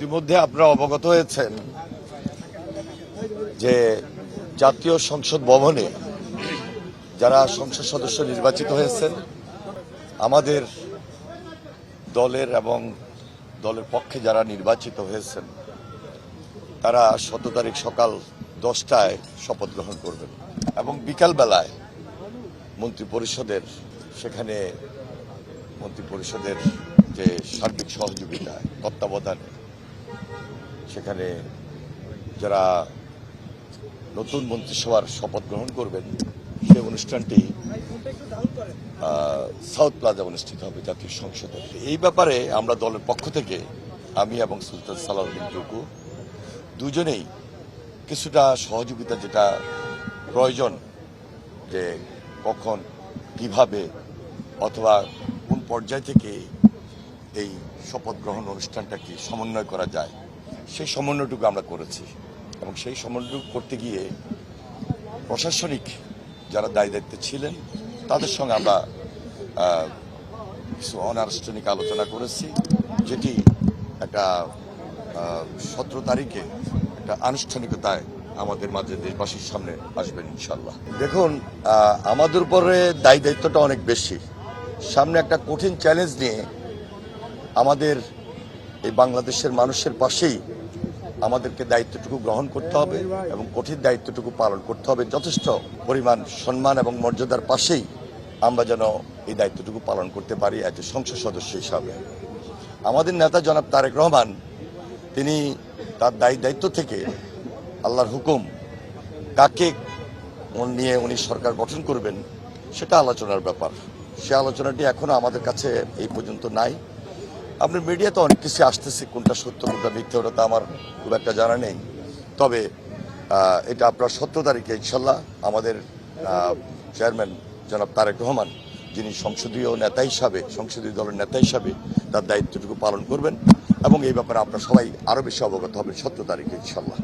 ইতিমধ্যে আপনারা অবগত হয়েছেন যে জাতীয় সংসদ ভবনে যারা সংসদ সদস্য নির্বাচিত হয়েছেন আমাদের দলের এবং দলের পক্ষে যারা নির্বাচিত হয়েছেন তারা 17 তারিখ সকাল 10টায় শপথ গ্রহণ করবেন এবং বিকালবেলায় মন্ত্রিপরিষদের সেখানে মন্ত্রিপরিষদের যে সার্বিক সহযোগিতা তত্ত্বাবধানে সেখানে যারা নতুন মন্ত্রিসভার শপথ গ্রহণ করবেন সেই অনুষ্ঠানটি সাউথ প্লাজা অনুষ্ঠিত হবে জাতীয় সংসদে। এই ব্যাপারে আমরা দলের পক্ষ থেকে আমি এবং সুলতান সালাউদ্দিন টুকু দুজনেই কিছুটা সহযোগিতা যেটা প্রয়োজন যে কখন কিভাবে অথবা কোন পর্যায় থেকে এই শপথ গ্রহণ অনুষ্ঠানটাকে সমন্বয় করা যায় সেই সমন্বয়টুকু আমরা করেছি এবং সেই সমন্বয়টুকু করতে গিয়ে প্রশাসনিক যারা দায়ী দায়িত্বে ছিলেন তাদের সঙ্গে আমরা কিছু অনানুষ্ঠানিক আলোচনা করেছি, যেটি একটা 17 তারিখে একটা আনুষ্ঠানিকতায় আমাদের মাঝে দেশবাসীর সামনে আসবেন ইনশাল্লাহ। দেখুন, আমাদের উপরে দায়ী দায়িত্বটা অনেক বেশি। সামনে একটা কঠিন চ্যালেঞ্জ নিয়ে আমাদের এই বাংলাদেশের মানুষের পাশেই আমাদেরকে দায়িত্বটুকু গ্রহণ করতে হবে এবং কঠিন দায়িত্বটুকু পালন করতে হবে। যথেষ্ট পরিমাণ সম্মান এবং মর্যাদার পাশেই আমরা যেন এই দায়িত্বটুকু পালন করতে পারি একজন সংসদ সদস্য হিসাবে। আমাদের নেতা জনাব তারেক রহমান তিনি তার দায়িত্ব থেকে আল্লাহর হুকুম কাকে নিয়ে উনি সরকার গঠন করবেন সেটা আলোচনার ব্যাপার। সে আলোচনাটি এখনো আমাদের কাছে এই পর্যন্ত নাই। আপনার মিডিয়াতে অনেক কিছু আসতেছে, কোনটা সত্য কোনটা মিথ্যা ওটা তো আমার খুব একটা জানা নেই। তবে এটা আপনার 17 তারিখে ইনশাল্লাহ আমাদের চেয়ারম্যান জনাব তারেক রহমান যিনি সংসদীয় নেতা হিসাবে সংসদীয় দলের নেতা হিসাবে তার দায়িত্বটুকু পালন করবেন এবং এই ব্যাপারে আপনারা সবাই আরও বেশি অবগত হবেন 17 তারিখে ইনশাল্লাহ।